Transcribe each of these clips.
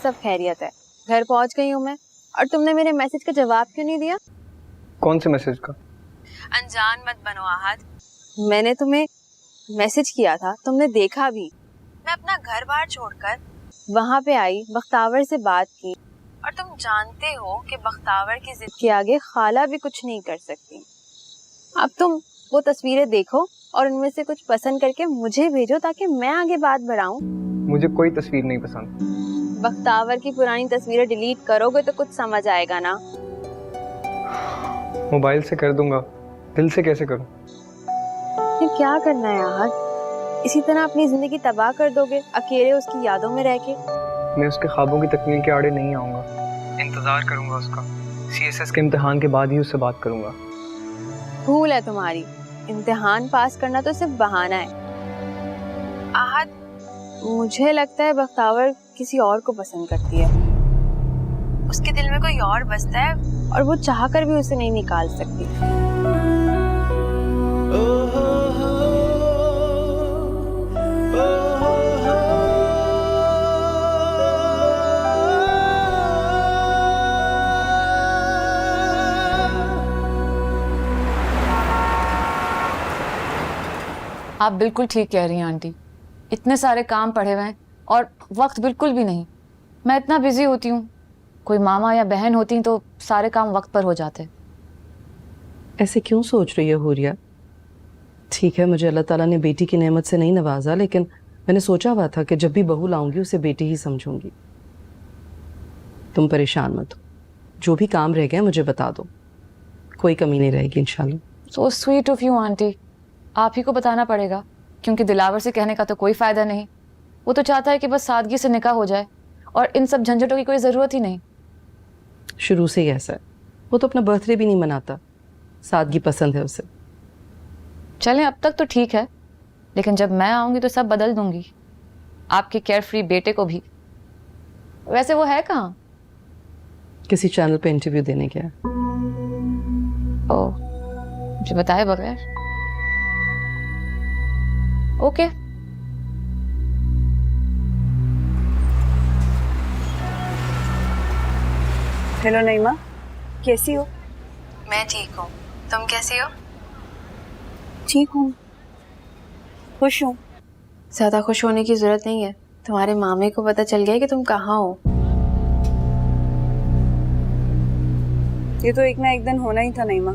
सब खैरियत है। घर पहुंच गई हूँ मैं। और तुमने मेरे मैसेज का जवाब क्यों नहीं दिया? कौन से मैसेज का? अनजान मत बनो आहद, मैंने तुम्हें मैसेज किया था, तुमने देखा भी। मैं अपना घर बार छोड़कर वहाँ पे आई, बख्तावर से बात की, और तुम जानते हो कि बख्तावर की जिद के आगे खाला भी कुछ नहीं कर सकती। अब तुम वो तस्वीरें देखो और उनमें से कुछ पसंद करके मुझे भेजो ताकि मैं आगे बात बढ़ाऊं। मुझे कोई तस्वीर नहीं पसंद। बख्तावर की पुरानी तस्वीरें डिलीट करोगे तो कुछ समझ आएगा ना। मोबाइल से कर दूंगा, दिल से कैसे करूं? फिर क्या करना है यार? इसी तरह अपनी जिंदगी तबाह कर दोगे अकेले उसकी यादों में रह के? मैं उसके ख्वाबों की तकमील के आड़े नहीं आऊंगा, इंतजार करूंगा उसका। सीएसएस के इम्तिहान के बाद ही उससे बात करूंगा। भूल है तुम्हारी, इम्तिहान पास करना तो सिर्फ बहाना है। आहद, मुझे लगता है बख्तावर किसी और को पसंद करती है। उसके दिल में कोई और बसता है और वो चाहकर भी उसे नहीं निकाल सकती। आप बिल्कुल ठीक कह रही हैं आंटी। इतने सारे काम पड़े हुए हैं और वक्त बिल्कुल भी नहीं। मैं इतना बिजी होती हूँ, कोई मामा या बहन होती तो सारे काम वक्त पर हो जाते। ऐसे क्यों सोच रही है हुरिया? ठीक है, मुझे अल्लाह ताला ने बेटी की नेमत से नहीं नवाजा, लेकिन मैंने सोचा हुआ था कि जब भी बहू लाऊंगी उसे बेटी ही समझूंगी। तुम परेशान मत हो, जो भी काम रह गए मुझे बता दो, कोई कमी नहीं रहेगी इंशाल्लाह। So sweet of you aunty. आप ही को बताना पड़ेगा क्योंकि दिलावर से कहने का तो कोई फायदा नहीं। वो तो चाहता है कि बस सादगी से निकाह हो जाए और इन सब झंझटों की कोई जरूरत ही नहीं। शुरू से ही ऐसा है, वो तो अपना बर्थडे भी नहीं मनाता, सादगी पसंद है उसे। चलें, अब तक तो ठीक है, लेकिन जब मैं आऊंगी तो सब बदल दूंगी, आपके केयर फ्री बेटे को भी। वैसे वो है कहाँ? किसी चैनल पे इंटरव्यू देने गया। ओह, मुझे बताए बगैर। ओके। हेलो नईमा, कैसी हो? मैं ठीक हूँ, तुम कैसी हो? ठीक हूँ, खुश हूँ। ज्यादा खुश होने की जरूरत नहीं है, तुम्हारे मामे को पता चल गया कि तुम कहाँ हो। ये तो एक ना एक दिन होना ही था नईमा।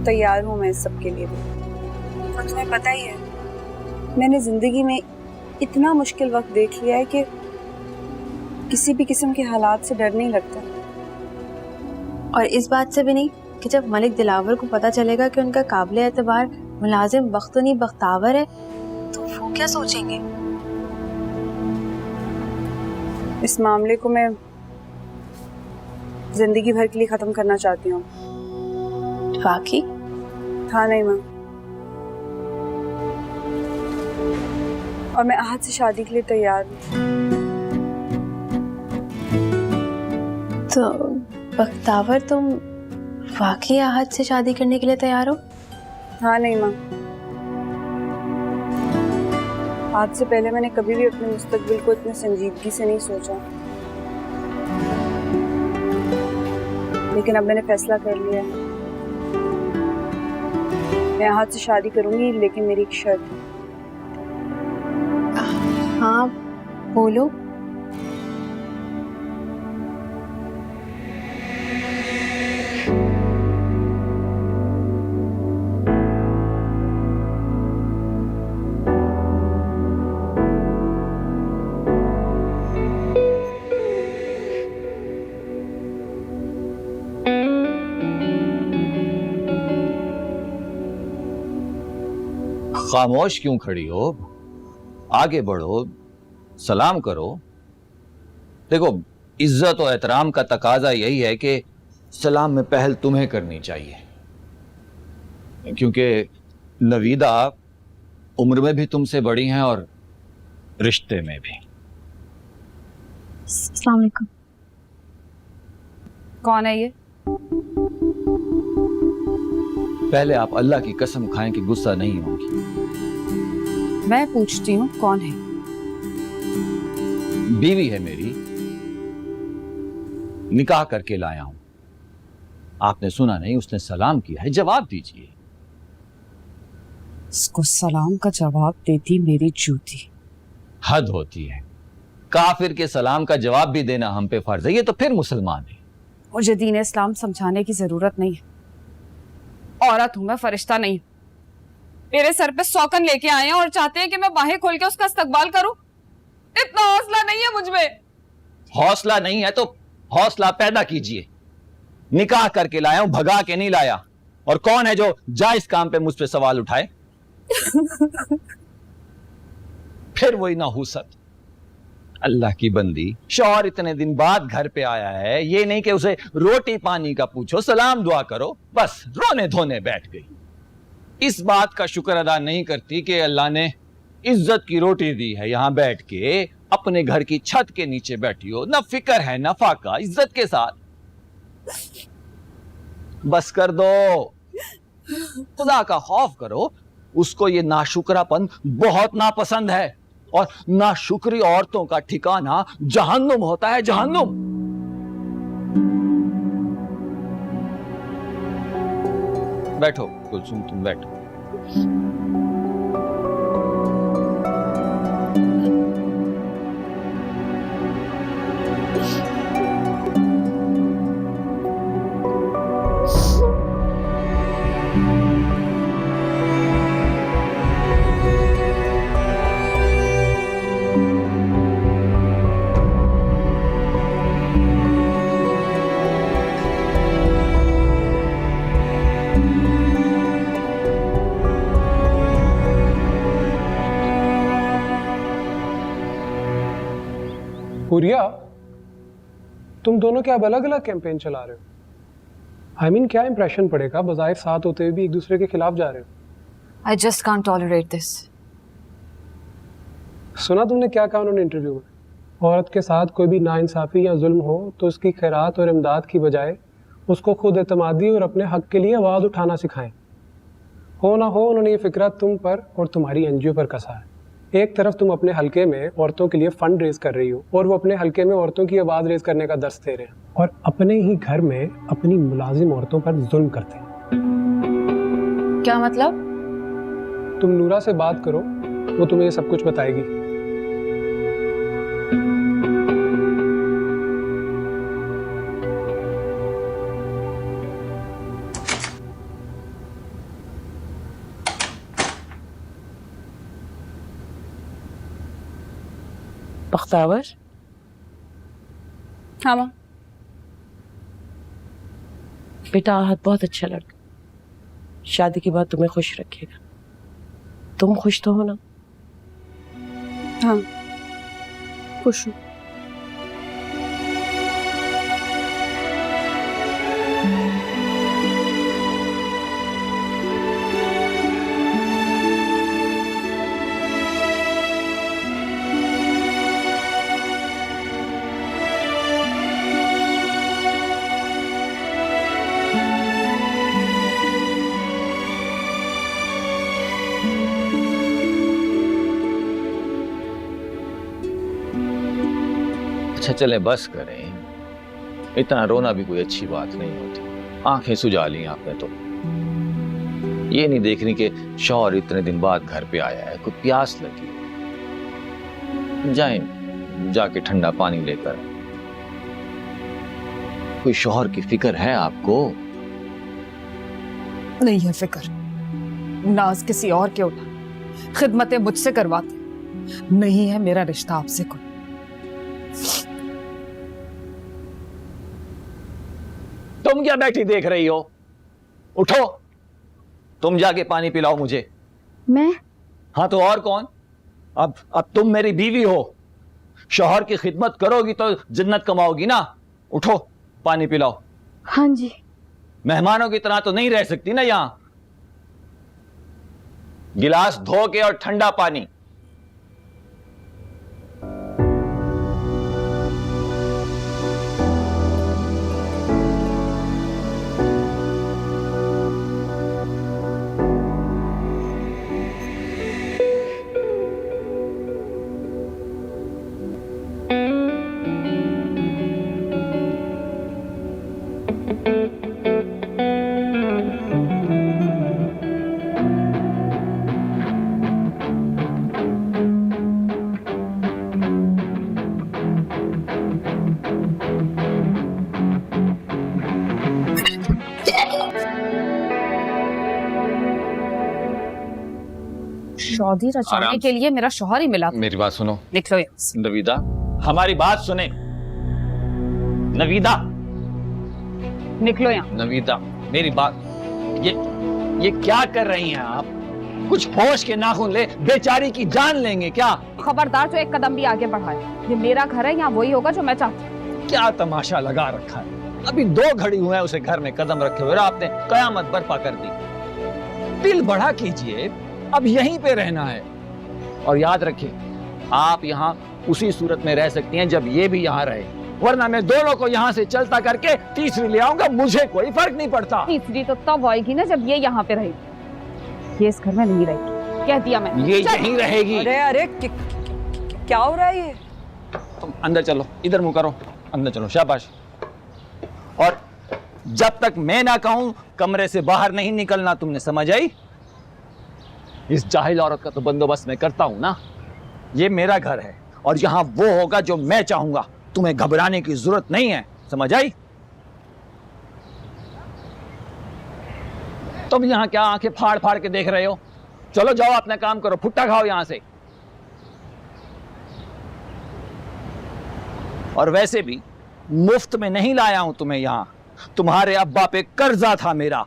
तैयार हूँ मैं इस सब के लिए भी। और तुम्हें पता ही है, मैंने जिंदगी में इतना मुश्किल वक्त देख लिया है कि किसी भी किस्म के हालात से डर नहीं लगता। और इस बात से भी नहीं कि जब मलिक दिलावर को पता चलेगा कि उनका काबिल एतबार मुलाजिम बख्तुनी बख्तावर है तो वो क्या सोचेंगे? इस मामले को मैं जिंदगी भर के लिए खत्म करना चाहती हूँ। वाकई? हाँ नईमा, और मैं आहद से शादी के लिए तैयार हूँ। तो बख्तावर, तुम वाकई आहद से शादी करने के लिए तैयार हो? हाँ नईमा, आज से पहले मैंने कभी भी अपने मुस्तकबिल को इतनी संजीदगी से नहीं सोचा, लेकिन अब मैंने फैसला कर लिया है। मैं आहद से शादी करूंगी, लेकिन मेरी एक शर्त है। हाँ बोलो। खामोश क्यों खड़ी हो? आगे बढ़ो, सलाम करो। देखो, इज्जत और एहतराम का तकाजा यही है कि सलाम में पहल तुम्हें करनी चाहिए, क्योंकि नवीदा उम्र में भी तुमसे बड़ी हैं और रिश्ते में भी। अस्सलाम वालेकुम। कौन है ये? पहले आप अल्लाह की कसम खाएं कि गुस्सा नहीं होगी। मैं पूछती हूँ कौन है? बीवी है मेरी, निकाह करके लाया हूं। आपने सुना नहीं, उसने सलाम किया है, जवाब दीजिए। इसको सलाम का जवाब देती मेरी जूती। हद होती है, काफिर के सलाम का जवाब भी देना हम पे फर्ज है, ये तो फिर मुसलमान है। मुझे दीन इस्लाम समझाने की जरूरत नहीं है। औरत हूं मैं, फरिश्ता नहीं। मेरे सर पे सौकन लेके आए हैं और चाहते हैं कि मैं बाहें खोल के उसका इस्तकबाल करूं। इतना हौसला नहीं है मुझ में। हौसला नहीं है तो हौसला पैदा कीजिए। निकाह करके लाया हूं, भगा के नहीं लाया। और कौन है जो जायज काम पे मुझ पे सवाल उठाए? फिर वही नाहुसत। अल्लाह की बंदी, शौहर इतने दिन बाद घर पे आया है, ये नहीं कि उसे रोटी पानी का पूछो, सलाम दुआ करो, बस रोने धोने बैठ गई। इस बात का शुक्र अदा नहीं करती कि अल्लाह ने इज्जत की रोटी दी है। यहां बैठ के अपने घर की छत के नीचे बैठी हो, न फिक्र है न फाका, इज्जत के साथ। बस कर दो, खुदा का खौफ करो। उसको ये नाशुक्रापन बहुत नापसंद है, और नाशुक्री औरतों का ठिकाना जहन्नुम होता है, जहन्नुम। बैठो कुलसुम, तुम बैठो। हुरिया, तुम दोनों क्या अब अलग अलग कैंपेन चला रहे हो? I mean, क्या इंप्रेशन पड़ेगा बजाय साथ होते हुए भी एक दूसरे के खिलाफ जा रहे हो? I just can't tolerate this. सुना तुमने क्या कहा उन्होंने इंटरव्यू में? औरत के साथ कोई भी नाइंसाफी या जुल्म हो तो उसकी खैरात और इमदाद की बजाय उसको खुद एतमादी और अपने हक के लिए आवाज़ उठाना सिखाएं। हो ना हो, उन्होंने ये फिक्रा तुम पर और तुम्हारी एनजीओ पर कसा है। एक तरफ तुम अपने हलके में औरतों के लिए फंड रेज कर रही हो और वो अपने हलके में औरतों की आवाज़ रेज करने का दर्स दे रहे हैं, और अपने ही घर में अपनी मुलाजिम औरतों पर जुल्म करते हैं। क्या मतलब? तुम नूरा से बात करो, वो तुम्हें ये सब कुछ बताएगी। बख्तावर, हाँ माँ। बेटा आहत बहुत अच्छा लड़का, शादी के बाद तुम्हें खुश रखेगा। तुम खुश तो हो ना? हाँ, खुश हूँ। अच्छा चले बस करें, इतना रोना भी कोई अच्छी बात नहीं होती। आंखें सुझा ली आपने तो। ये नहीं देख रही कि शौहर इतने दिन बाद घर पे आया है, कोई प्यास लगी। जाएं जाके ठंडा पानी लेकर। कोई शौहर की फिक्र है आपको? नहीं है फिक्र। नाज किसी और के उठा, खिदमतें मुझसे करवाते। नहीं है मेरा रिश्ता आपसे कोई। तुम क्या बैठी देख रही हो? उठो, तुम जाके पानी पिलाओ मुझे। मैं? हाँ तो और कौन? अब तुम मेरी बीवी हो, शौहर की खिदमत करोगी तो जन्नत कमाओगी ना। उठो, पानी पिलाओ। हाँ जी। मेहमानों की तरह तो नहीं रह सकती ना यहां। गिलास धो के और ठंडा पानी। चौधरी रचाने आराम के लिए मेरा शौहर ही मिला था। मेरी बात सुनो निकलो यहाँ से। नवीदा, हमारी बात सुने। नवीदा, निकलो यहाँ। नवीदा, मेरी बात, ये क्या कर रही हैं आप? कुछ होश के नाखून ले, बेचारी की जान लेंगे क्या? खबरदार जो एक कदम भी आगे बढ़ाए। ये मेरा घर है, यहाँ वही होगा जो मैं चाहती हूँ। क्या तमाशा लगा रखा है? अभी 2 घड़ी हुए हैं उसे घर में कदम रखे हुए, आपने कयामत बर्पा कर दी। दिल बड़ा कीजिए, अब यहीं पे रहना है। और याद रखिए, आप यहाँ उसी सूरत में रह सकती हैं जब ये भी यहाँ रहे, वरना मैं दोनों को यहाँ से चलता करके तीसरी ले आऊंगा, मुझे कोई फर्क नहीं पड़ता। तीसरी तो तब आएगी ना जब ये यहाँ पे रहेगी। ये इस घर में नहीं रहेगी, कह दिया मैंने। ये यहीं रहेगी। अरे अरे क्या हो रहा है ये? तुम अंदर चलो, इधर मुंह करो, अंदर चलो, शाबाश। और जब तक मैं ना कहूं कमरे से बाहर नहीं निकलना, तुमने समझ आई? इस जाहिल औरत का तो बंदोबस्त मैं करता हूं ना। ये मेरा घर है और यहां वो होगा जो मैं चाहूंगा। तुम्हें घबराने की जरूरत नहीं है, समझ आई? तुम यहां क्या आंखें फाड़ फाड़ के देख रहे हो? चलो जाओ, अपना काम करो, फुट्टा खाओ यहां से। और वैसे भी मुफ्त में नहीं लाया हूं तुम्हें यहां। तुम्हारे अब्बा पे कर्जा था मेरा,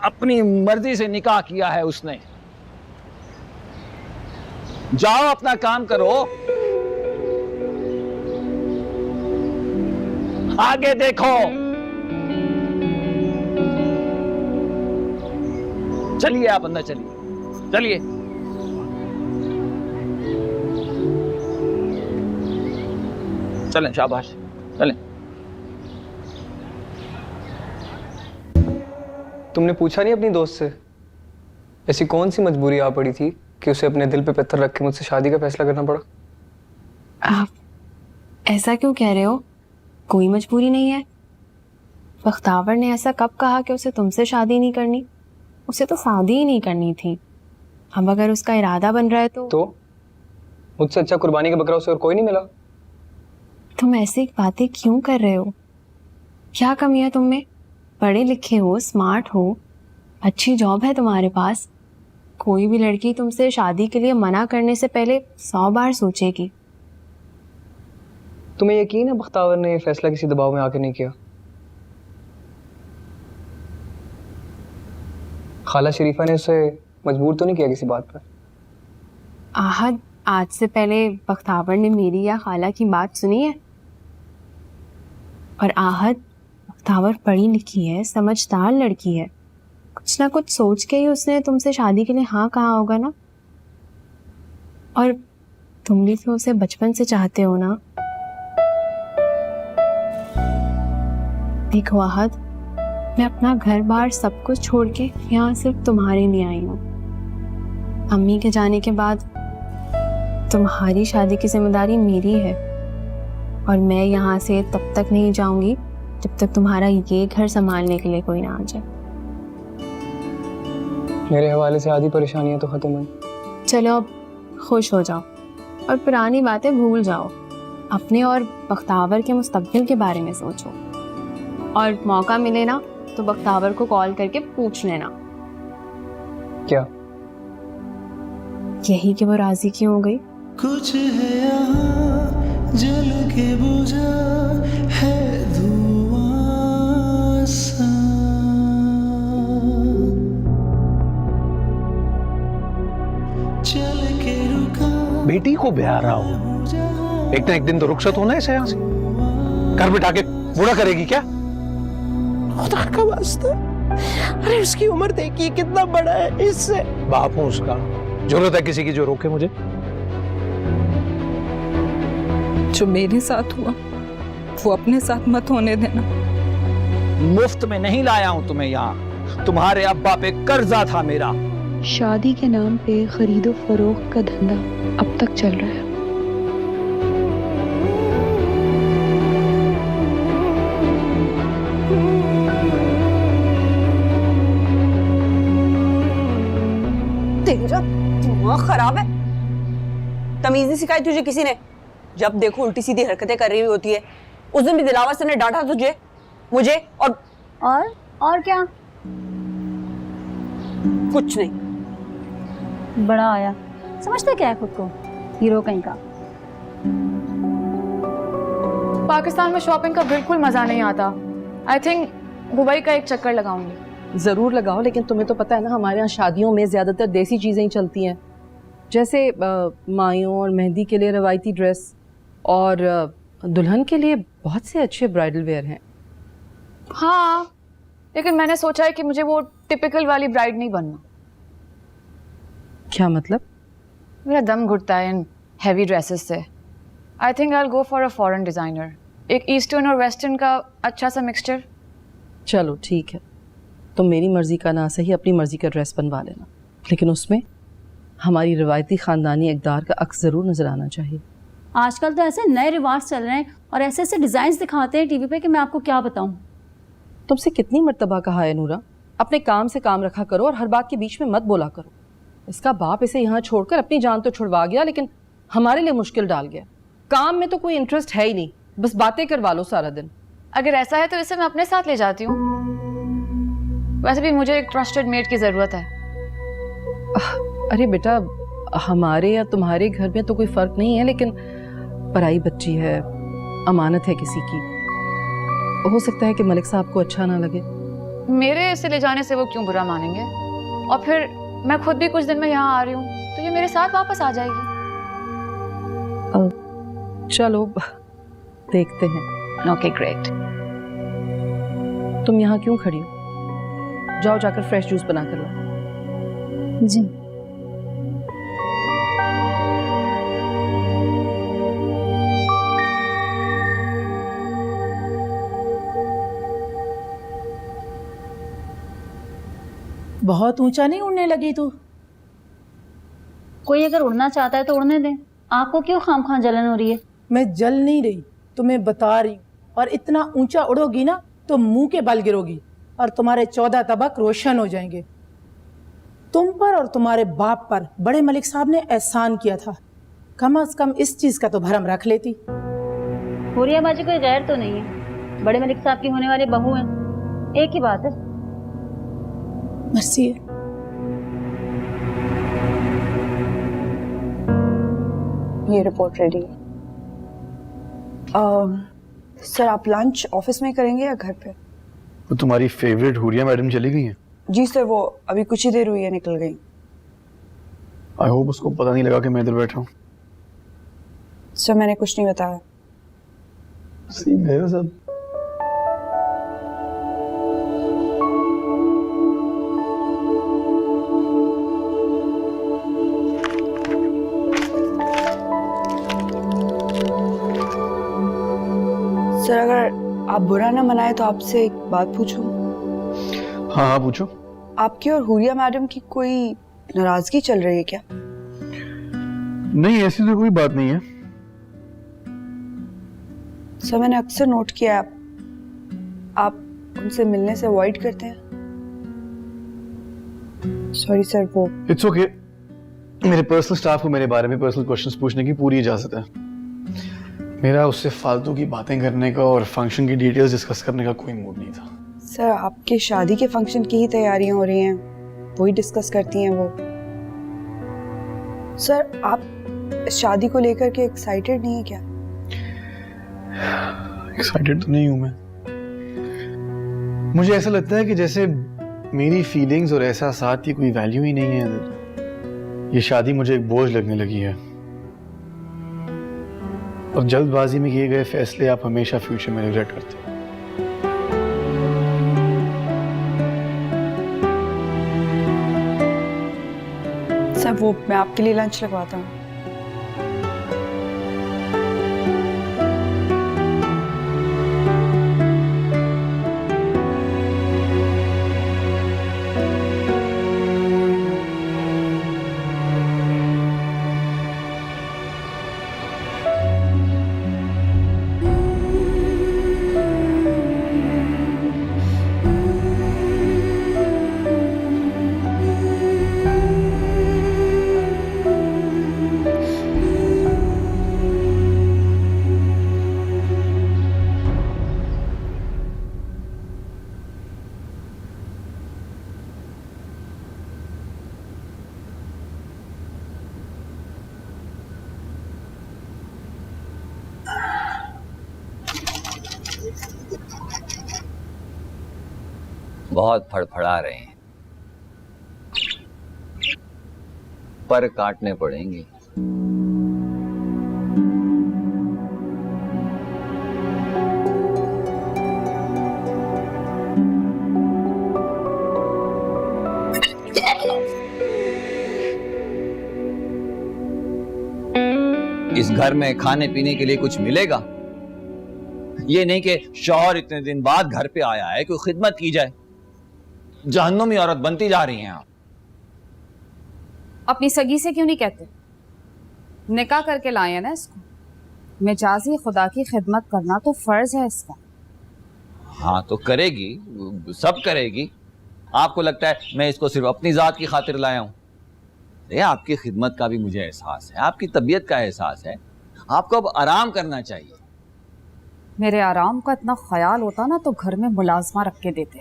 अपनी मर्जी से निकाह किया है उसने। जाओ अपना काम करो, आगे देखो। चलिए आप अंदर चलिए, चलिए। चलें, शाबाश, चलें। तुमने पूछा नहीं अपनी दोस्त से, ऐसी कौन सी मजबूरी आ पड़ी थी कि उसे अपने दिल पे पत्थर रख के मुझसे शादी का फैसला करना पड़ा? आप ऐसा क्यों कह रहे हो? कोई मजबूरी नहीं है। बख्तावर ने ऐसा कब कहा कि उसे तुमसे शादी नहीं करनी? उसे तो शादी ही नहीं करनी थी। अब अगर उसका इरादा बन रहा है तो मुझसे अच्छा कुर्बानी का बकरा उसे और कोई नहीं मिला। तुम ऐसी बातें क्यों कर रहे हो? क्या कमी है तुम में? पढ़े लिखे हो, स्मार्ट हो, अच्छी जॉब है तुम्हारे पास। कोई भी लड़की तुमसे शादी के लिए मना करने से पहले 100 बार सोचेगी। तुम्हें यकीन है बख्तावर ने ये फैसला किसी दबाव में आके नहीं किया? खाला शरीफा ने उसे मजबूर तो नहीं किया किसी बात पर? आहद, आज से पहले बख्तावर ने मेरी या खाला की बात सुनी है? और आहद, बख्तावर पढ़ी लिखी है, समझदार लड़की है। कुछ ना कुछ सोच के ही उसने तुमसे शादी के लिए हाँ कहा होगा ना। और तुम भी तो उसे बचपन से चाहते हो ना। देखो आहद, मैं अपना घर बार सब कुछ छोड़ के यहाँ सिर्फ तुम्हारे लिए आई हूँ। अम्मी के जाने के बाद तुम्हारी शादी की जिम्मेदारी मेरी है और मैं यहाँ से तब तक नहीं जाऊंगी जब तक तुम्हारा ये घर संभालने के लिए कोई ना आ जाए। मेरे हवाले से आधी परेशानियां तो खत्म हुई। चलो अब खुश हो जाओ और पुरानी बातें भूल जाओ। अपने और बख्तावर के मुस्तकबिल के बारे में सोचो। और मौका मिले ना तो बख्तावर को कॉल करके पूछ लेना। क्या? यही कि वो राजी क्यों हो गई। कुछ है यहाँ जल के बुझा है धुआं सा। चल के रुका बेटी को ब्याह रहा हो, एक ना एक दिन तो रुखसत होना है यहाँ से। घर बिठा के बूढ़ा करेगी क्या? खुदा का वास्ता, अरे उसकी उम्र देखिए कितना बड़ा है इससे। बाप हूं उसका, जरूरत है किसी की जो रोके मुझे? जो मेरे साथ हुआ वो अपने साथ मत होने देना। मुफ्त में नहीं लाया हूं तुम्हें यहाँ। तुम्हारे अब्बा पे कर्जा था मेरा। शादी के नाम पे खरीदो फरोख्त का धंधा अब तक चल रहा है। तेरा दिमाग खराब है। तमीज नहीं सिखाई तुझे किसी ने? जब देखो उल्टी सीधी हरकतें कर रही होती है। उस दिन भी दिलावर सर ने डांटा तुझे, मुझे और क्या? कुछ नहीं। बड़ा आया, समझते क्या है खुद को, हीरो कहीं का। पाकिस्तान में शॉपिंग का बिल्कुल मजा नहीं आता। आई थिंक दुबई का एक चक्कर लगाऊंगी। ज़रूर लगाओ, लेकिन तुम्हें तो पता है ना हमारे यहाँ शादियों में ज़्यादातर देसी चीज़ें ही चलती हैं, जैसे मायों और मेहंदी के लिए रवायती ड्रेस, और दुल्हन के लिए बहुत से अच्छे ब्राइडल वेयर हैं। हाँ, लेकिन मैंने सोचा है कि मुझे वो टिपिकल वाली ब्राइड नहीं बनना। क्या मतलब? मेरा दम घुटता है इन हैवी ड्रेसेस से। I think I will go for a foreign designer, एक ईस्टर्न और वेस्टर्न का अच्छा सा मिक्सचर। चलो ठीक है, तुम मेरी मर्जी का ना सही अपनी मर्जी का ड्रेस बनवा लेना, लेकिन उसमें हमारी रवायती ख़ानदानी इक़दार का अक्स ज़रूर नज़र आना चाहिए। आजकल तो ऐसे नए रिवाज चल रहे हैं और ऐसे ऐसे डिज़ाइंस दिखाते हैं टीवी पे कि मैं आपको क्या बताऊं। तुमसे कितनी मर्तबा कहा है नूरा, अपने काम से काम रखा करो और हर बात के बीच में मत बोला करो। इसका बाप इसे यहाँ छोड़कर अपनी जान तो छुड़वा गया, लेकिन हमारे लिए मुश्किल डाल गया। काम में तो कोई इंटरेस्ट है ही नहीं, बस बातें करवा लो सारा दिन। अगर ऐसा है तो इसे मैं अपने साथ ले जाती हूँ। वैसे भी मुझे एक ट्रस्टेड मेट की ज़रूरत है। अरे बेटा, हमारे या तुम्हारे घर में तो कोई फ़र्क नहीं है, लेकिन पराई बच्ची है, अमानत है किसी की। हो सकता है कि मलिक साहब को अच्छा ना लगे। मेरे इसे ले जाने से वो क्यों बुरा मानेंगे? और फिर मैं खुद भी कुछ दिन में यहाँ आ रही हूँ, तो ये मेरे साथ वापस आ जाएगी। चलो देखते हैं। Okay great. तुम यहाँ क्यों खड़ी हो? जाओ जाकर फ्रेश जूस बना कर लो। जी। बहुत ऊंचा नहीं उड़ने लगी तू? कोई अगर उड़ना चाहता है तो उड़ने दें, आपको क्यों खामखा जलन हो रही है? मैं जल नहीं रही, तुम्हें बता रही हूँ। और इतना ऊंचा उड़ोगी ना तो मुंह के बल गिरोगी और तुम्हारे 14 तबक रोशन हो जाएंगे। तुम पर और तुम्हारे बाप पर बड़े मलिक साहब ने एहसान किया था, कम से कम इस चीज का तो भरम रख लेती। हुरिया बाजी कोई गैर तो नहीं है, बड़े मलिक साहब की होने वाली बहू है, एक ही बात है। मर्सी है। ये रिपोर्ट रेडी है। सर, आप लंच ऑफिस में करेंगे या घर पे? वो तुम्हारी फेवरेट हुरिया मैडम चली गई हैं? जी सर, वो अभी कुछ ही देर हुई है निकल गई। आई होप उसको पता नहीं लगा कि मैं इधर बैठा हूँ। सर, मैंने कुछ नहीं बताया। सीन है सब। सर, अगर आप बुरा ना मनाए तो आपसे एक बात पूछूं? हाँ हाँ पूछो। आपकी और हुरिया मैडम की कोई नाराजगी चल रही है क्या? नहीं, ऐसी तो कोई बात नहीं है। सर, मैंने अक्सर नोट किया है आप उनसे मिलने से अवॉइड करते हैं। सॉरी सर, वो इट्स ओके। मेरे पर्सनल स्टाफ को मेरे बारे में पर्सनल क्वेश्चंस पूछने की पूरी इजाजत है। मेरा उससे फालतू की बातें करने का और फंक्शन की डिटेल्स डिस्कस करने का कोई मूड नहीं था। सर, आपके शादी के फंक्शन की ही तैयारियां हो रही हैं, वही डिस्कस करती हैं वो। सर, आप शादी को लेकर के एक्साइटेड नहीं है क्या? एक्साइटेड तो नहीं हूं मैं। मुझे ऐसा लगता है कि जैसे मेरी फीलिंग्स और एहसासात की कोई वैल्यू ही नहीं है। ये शादी मुझे एक बोझ लगने लगी है और जल्दबाजी में किए गए फैसले आप हमेशा फ्यूचर में रिग्रेट करते हो। सर, वो मैं आपके लिए लंच लगवाता हूँ। बहुत फड़फड़ा रहे हैं, पर काटने पड़ेंगे। इस घर में खाने पीने के लिए कुछ मिलेगा? ये नहीं कि शौहर इतने दिन बाद घर पे आया है, कोई खिदमत की जाए। जहन्नुमी औरत बनती जा रही हैं आप। अपनी सगी से क्यों नहीं कहते? निकाह करके लाए हैं ना इसको। मिजाजी खुदा की खिदमत करना तो फर्ज है इसका। हाँ तो करेगी, सब करेगी। आपको लगता है मैं इसको सिर्फ अपनी जात की खातिर लाया हूं? आपकी खिदमत का भी मुझे एहसास है, आपकी तबीयत का एहसास है। आपको अब आराम करना चाहिए। मेरे आराम का इतना ख्याल होता ना तो घर में मुलाजमा रख के देते।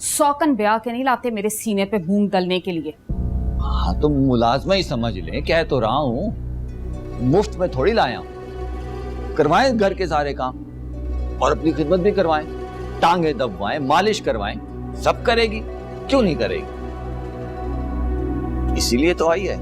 सौकन ब्याह के नहीं लाते मेरे सीने पे मूंग दलने के लिए। हाँ तो मुलाजमा ही समझ लें, कह तो रहा हूं, मुफ्त में थोड़ी लाया हूं। करवाएं घर के सारे काम और अपनी खिदमत भी करवाएं, टांगे दबवाएं, मालिश करवाएं, सब करेगी, क्यों नहीं करेगी? इसीलिए तो आई है।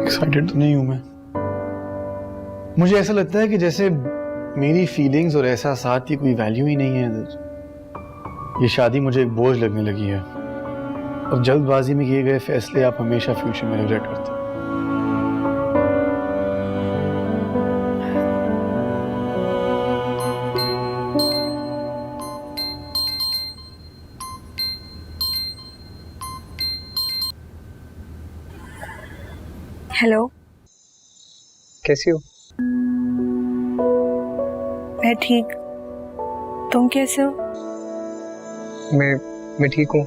एक्साइटेड तो नहीं हूं मैं। मुझे ऐसा लगता है कि जैसे मेरी फीलिंग्स और एहसासात की कोई वैल्यू ही नहीं है इधर। ये शादी मुझे एक बोझ लगने लगी है और जल्दबाजी में किए गए फैसले आप हमेशा फ्यूचर में रिग्रेट करते हैं। हेलो, कैसी हो? मैं ठीक, तुम कैसे हो? मैं ठीक हूँ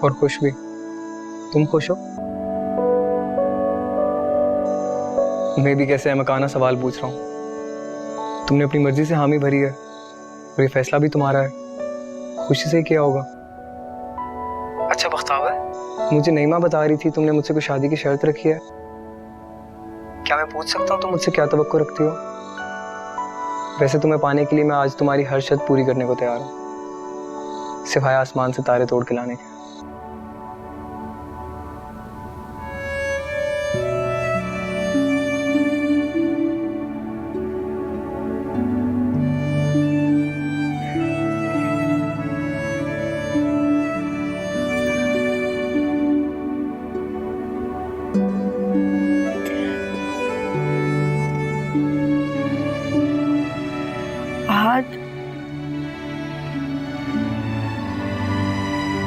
और खुश भी। तुम खुश हो? मैं भी कैसे अहमकाना सवाल पूछ रहा हूँ। तुमने अपनी मर्जी से हामी भरी है और ये फैसला भी तुम्हारा है। खुशी से किया होगा। अच्छा बख्तावर, मुझे नईमा बता रही थी तुमने मुझसे कोई शादी की शर्त रखी है। क्या मैं पूछ सकता हूँ तुम मुझसे क्या तवक्को रखती हो? वैसे तुम्हें पाने के लिए मैं आज तुम्हारी हर शर्त पूरी करने को तैयार हूँ, सिवाय आसमान से तारे तोड़ के लाने के।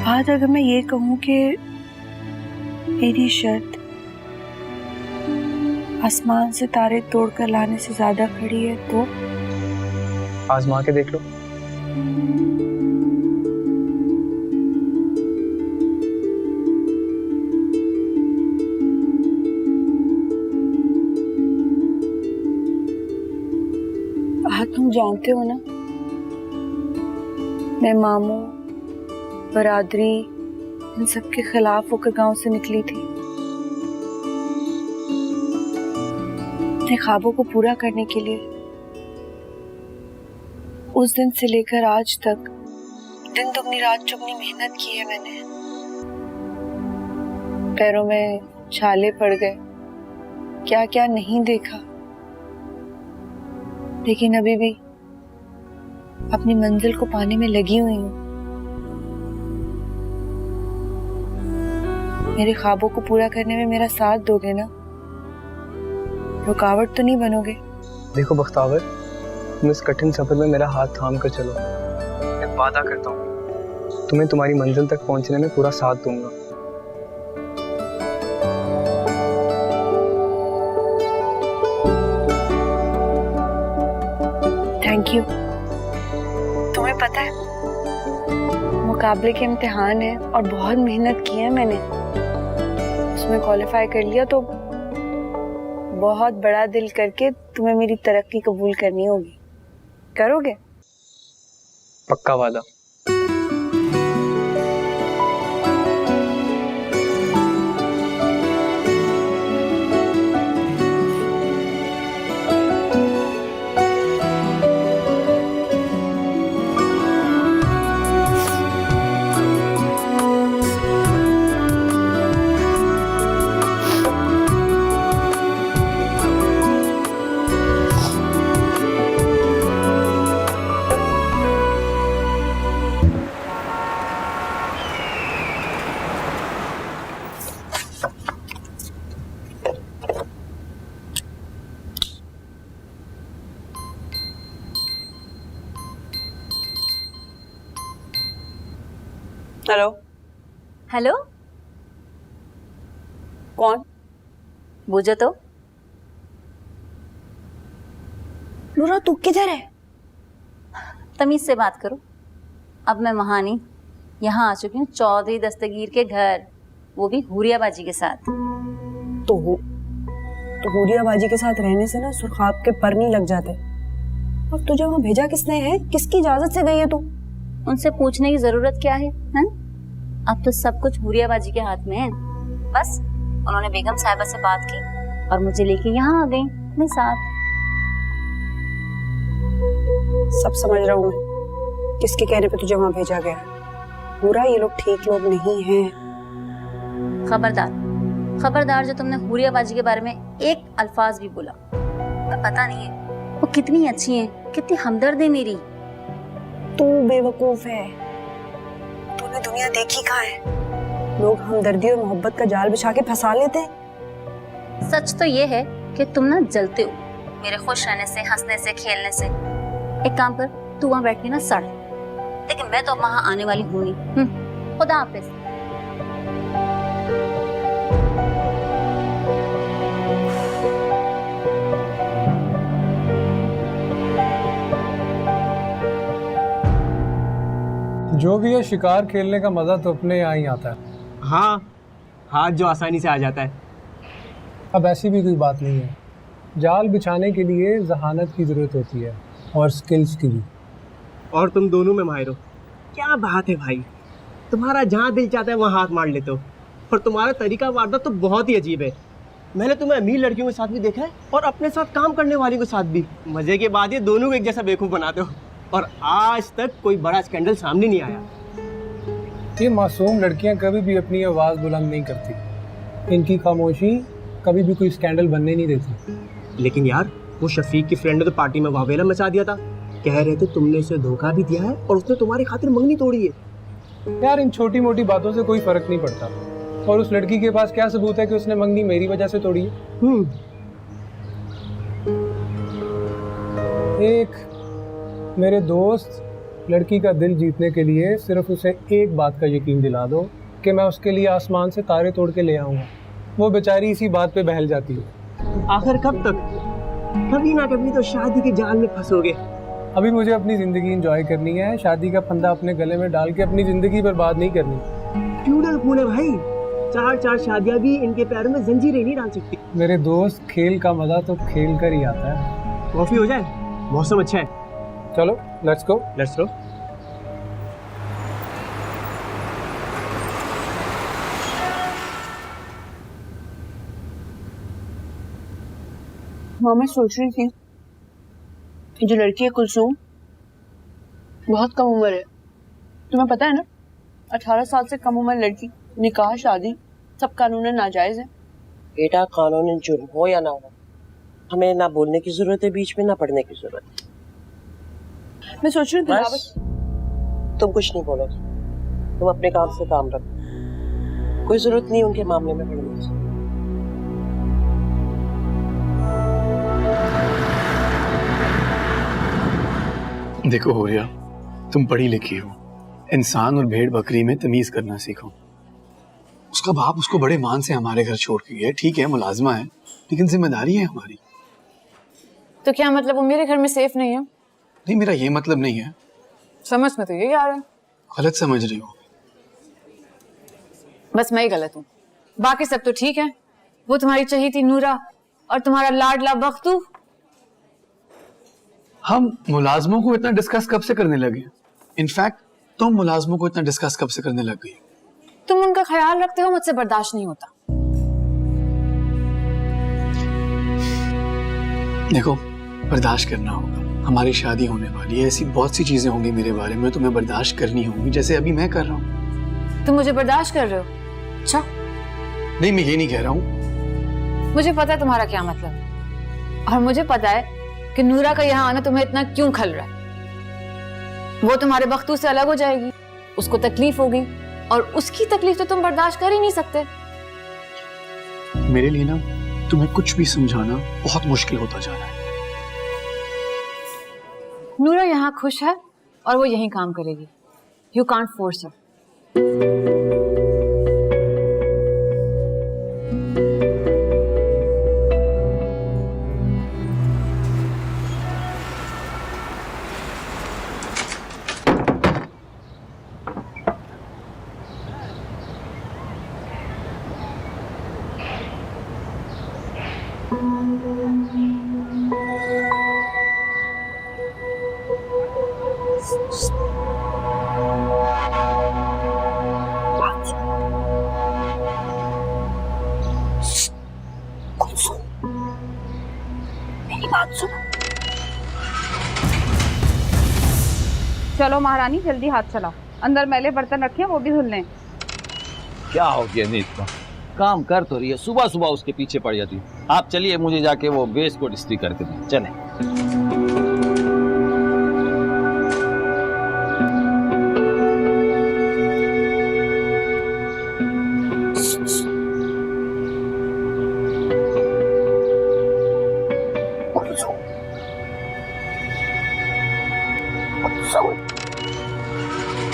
आज अगर मैं ये कहूँ कि मेरी शर्त आसमान से तारे तोड़कर लाने से ज्यादा खड़ी है तो आजमा के देख लो। हाँ, तुम जानते हो ना, मैं मामू, बरादरी, इन सब के खिलाफ होकर गांव से निकली थी। अपने ख्वाबों को पूरा करने के लिए। उस दिन से लेकर आज तक दिन दुगनी रात चुगनी मेहनत की है मैंने। पैरों में छाले पड़ गए, क्या क्या नहीं देखा, लेकिन अभी भी अपनी मंजिल को पाने में लगी हुई हूँ। मेरे ख्वाबों को पूरा करने में मेरा साथ दोगे ना? रुकावट तो नहीं बनोगे? देखो बख्तावर, तुम इस कठिन सफर में मेरा हाथ थाम कर चलो। मैं वादा करता हूँ तुम्हें तुम्हारी मंजिल तक पहुंचने में पूरा साथ दूंगा। Thank you. तुम्हें पता है, मुकाबले के इम्तिहान है और बहुत मेहनत की है मैंने। उसमें क्वालिफाई कर लिया तो बहुत बड़ा दिल करके तुम्हें मेरी तरक्की कबूल करनी होगी। करोगे? पक्का वादा। हेलो। हेलो, कौन? बूझो तो। नूरा तू किधर है? तमीज से बात करो। अब मैं वहां नहीं, यहाँ आ चुकी हूँ चौधरी दस्तगीर के घर, वो भी हुरिया बाजी के साथ। तो हुरिया बाजी के साथ रहने से ना सुरखाब के पर नहीं लग जाते। और तुझे वहाँ भेजा किसने है? किसकी इजाजत से गई है तू? उनसे पूछने की जरूरत क्या है, हैं? अब तो सब कुछ हुरिया बाजी के हाथ में है। बस उन्होंने बेगम साहिबा से बात की और मुझे लेके यहाँ आ गई अपने साथ। सब समझ रहा हूँ मैं, किसके कहने पे तुझे वहाँ भेजा गया। पूरा ये लोग ठीक लोग नहीं हैं। खबरदार जो तुमने हुरिया बाजी के बारे में एक अल्फाज भी बोला। तो पता नहीं है वो कितनी अच्छी है, कितनी हमदर्द है मेरी। तू बेवकूफ है, तूने दुनिया देखी कहाँ है? लोग हमदर्दी और मोहब्बत का जाल बिछा के फंसा लेते हैं। सच तो ये है कि तुम ना जलते हो मेरे खुश रहने से, हंसने से, खेलने से। एक काम कर, तू वहाँ बैठ के ना सड़, लेकिन मैं तो वहाँ आने वाली हूँ नहीं। खुदा हाफिज। जो भी है, शिकार खेलने का मजा तो अपने यहाँ ही आता है। हाँ, हाथ जो आसानी से आ जाता है। अब ऐसी भी कोई बात नहीं है। जाल बिछाने के लिए जहानत की जरूरत होती है और स्किल्स की भी। और तुम दोनों में माहिर हो। क्या बात है भाई, तुम्हारा जहाँ दिल चाहता है वहाँ हाथ मार लेते हो। और तुम्हारा तरीका वारदात तो बहुत ही अजीब है। मैंने तुम्हें अमीर लड़कियों के साथ भी देखा है और अपने साथ काम करने वाली के साथ भी। मजे के बाद ये दोनों को एक जैसा बेवकूफ बनाते हो। और आज तक कोई बड़ा स्कैंडल सामने नहीं आया। ये मासूम लड़कियां कभी भी अपनी आवाज़ बुलंद नहीं करती। इनकी खामोशी कभी भी कोई स्कैंडल बनने नहीं देती। लेकिन यार, वो शफीक की फ्रेंड ने तो पार्टी में वावेला मचा दिया था। कह रहे थे तुमने उसे धोखा भी दिया है और उसने तुम्हारी खातिर मंगनी तोड़ी है। यार, इन छोटी मोटी बातों से कोई फर्क नहीं पड़ता। और उस लड़की के पास क्या सबूत है कि उसने मंगनी मेरी वजह से तोड़ी है? एक मेरे दोस्त लड़की का दिल जीतने के लिए सिर्फ उसे एक बात का यकीन दिला दो कि मैं उसके लिए आसमान से तारे तोड़ के ले आऊँगा, वो बेचारी इसी बात पे बहल जाती है। आखिर कब तक? कभी ना कभी तो शादी के जाल में फंसोगे। अभी मुझे अपनी ज़िंदगी एंजॉय करनी है। शादी का फंदा अपने गले में डाल के अपनी ज़िंदगी बर्बाद नहीं करनी। क्यों ना पूरे भाई, 4 शादियां भी इनके पैरों में जंजीरें नहीं डाल सकती। मेरे दोस्त, खेल का मजा तो खेल कर ही आता है। कॉफी हो जाए? मौसम अच्छा है। चलो, लेट्स गो। मैं सोच रही थी कि जो लड़की है कुलसूम, बहुत कम उम्र है। तुम्हें पता है ना, 18 साल से कम उम्र लड़की, निकाह, शादी सब कानूनन नाजायज है। बेटा, कानूनन जुर्म हो या ना हो, हमें ना बोलने की जरूरत है बीच में, ना पढ़ने की जरूरत है। मैं सोच रही थी बस, तुम कुछ नहीं बोलोगे। तुम अपने काम से काम रखो। कोई जरूरत नहीं उनके मामले में पढ़ने की। देखो होरिया, तुम पढ़ी लिखी हो। इंसान और भेड़ बकरी में तमीज करना सीखो। उसका बाप उसको बड़े मान से हमारे घर छोड़ के गया। ठीक है, मुलाजमा है, लेकिन जिम्मेदारी है हमारी। तो क्या मतलब वो मेरे घर में सेफ नहीं है? नहीं, मेरा ये मतलब नहीं है। समझ में तो यही आ रहा है। गलत समझ रही हो। बस मैं ही गलत हूँ, बाकी सब तो ठीक है। वो तुम्हारी चाहिए थी नूरा, और तुम्हारा लाडला बख्तू। हम मुलाजमों को इतना डिस्कस कब से करने लगे? इनफैक्ट तुम मुलाजमों को इतना डिस्कस कब से करने लग गई? तुम उनका ख्याल रखते हो, मुझसे बर्दाश्त नहीं होता। देखो, बर्दाश्त करना होगा, हमारी शादी होने वाली है, ऐसी बहुत सी चीजें होंगी मेरे बारे में तुम्हें बर्दाश्त करनी होंगी, जैसे अभी मैं कर रहा हूँ। तुम मुझे बर्दाश्त कर रहे हो? अच्छा, नहीं, मैं ये नहीं कह रहा हूँ। मुझे पता है तुम्हारा क्या मतलब है, और मुझे पता है कि नूरा का यहाँ आना तुम्हें इतना क्यों खल रहा है। वो तुम्हारे बख्तू से अलग हो जाएगी, उसको तकलीफ होगी, और उसकी तकलीफ तो तुम बर्दाश्त कर ही नहीं सकते। मेरे लिए ना तुम्हें कुछ भी समझाना बहुत मुश्किल होता जा रहा है। नूरा यहाँ खुश है और वो यहीं काम करेगी। You can't force her. मेरी बात सुनो। चलो महारानी, जल्दी हाथ चलाओ, अंदर मैले बर्तन रखे हैं, वो भी धुल लें। क्या हो गया नीत को? काम कर तो रही है, सुबह सुबह उसके पीछे पड़ जाती है। आप चलिए, मुझे जाके वो वेस्ट कोट इस्त्री करके दें। चलें।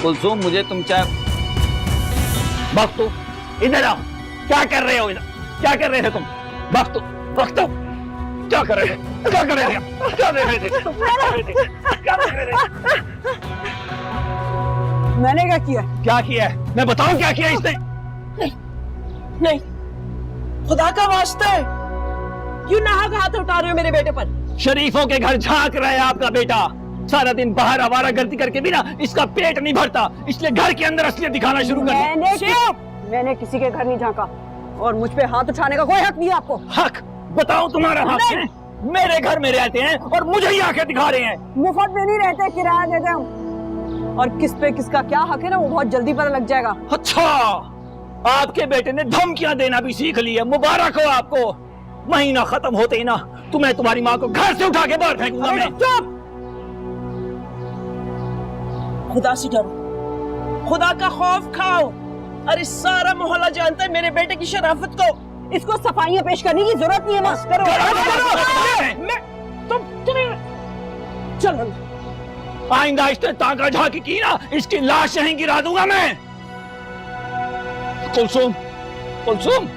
कुलसुम, मुझे तुम चाहे बख्तू, इधर आओ। क्या कर रहे हो इधर? क्या कर रहे थे तुम? बख्तू, बख्तू, क्या कर रहे थे? क्या कर रहे थे? क्या देख रहे थे? क्या देख रहे थे? मैंने क्या किया? क्या किया है? मैं बताऊं क्या किया इसने? नहीं, नहीं, खुदा का वास्ता है, क्यों नाहक हाथ उठा रहे हो मेरे बेटे पर? शरीफों के घर झांक रहा है आपका बेटा। सारा दिन बाहर आवारा गर्दी करके भी ना इसका पेट नहीं भरता, इसलिए घर के अंदर असलियत दिखाना शुरू कर दिया। मैंने किसी के घर नहीं झांका, और मुझ पे हाथ उठाने का कोई हक नहीं है आपको। हक? बताओ तुम्हारा हक है? मेरे घर में रहते हैं और मुझे ही आंखें दिखा रहे हैं। मुफ्त में नहीं रहते, किराया देते हम। और किस पे किसका क्या हक है ना, वो बहुत जल्दी पता लग जाएगा। अच्छा, आपके बेटे ने धमकियां देना भी सीख लिया। मुबारक हो आपको। महीना खत्म होते ही ना तुम्हें तुम्हारी माँ को घर से उठा के बाहर फेंकूंगा मैं। चुप! खुदा से डरो, खुदा का खौफ खाओ। अरे सारा मोहल्ला जानता है मेरे बेटे की शराफत को। इसको सफाइयां पेश करने की जरूरत नहीं है। बस करो, चलो। आइंदा इसने ताका झाकी की ना, इसकी लाश यहीं गिरा दूंगा मैं। कुलसुम, कुलसुम,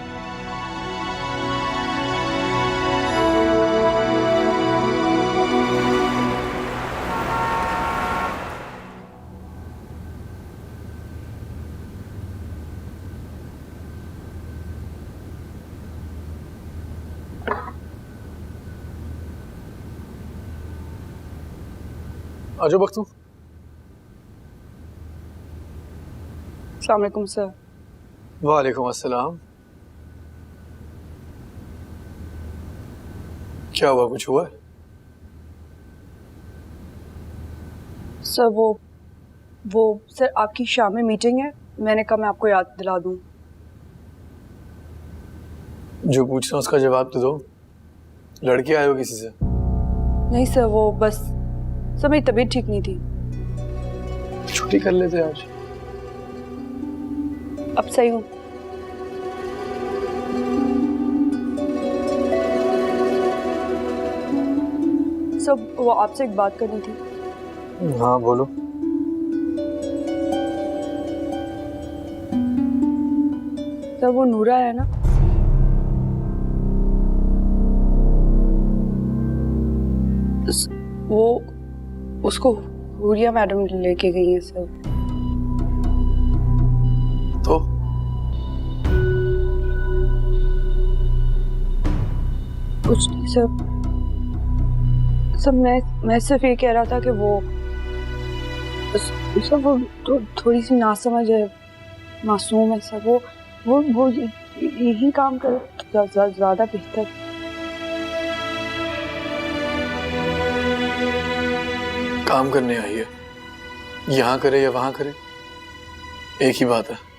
आजो बख्तू। अस्सलाम वालेकुम सर। वालेकुम अस्सलाम। क्या हुआ, कुछ हुआ? सर वो सर आपकी शाम में मीटिंग है, मैंने कहा मैं आपको याद दिला दूं। जो पूछ रहा हूँ उसका जवाब तो दो। लड़के आए हो किसी से? नहीं सर, वो बस सर मेरी तबीयत ठीक नहीं थी। छुट्टी कर लेते आज। अब सही हूँ। सर वो आपसे एक बात करनी थी। हाँ बोलो। सर वो नूरा है ना, वो उसको हुरिया मैडम लेके गई है सर। तो कुछ नहीं सब मैं सिर्फ ये कह रहा था कि वो सब वो थोड़ी सी नासमझ है, मासूम है सब, वो यही काम करे ज्यादा बेहतर। काम करने आई है, यहाँ करे या वहां करे एक ही बात है।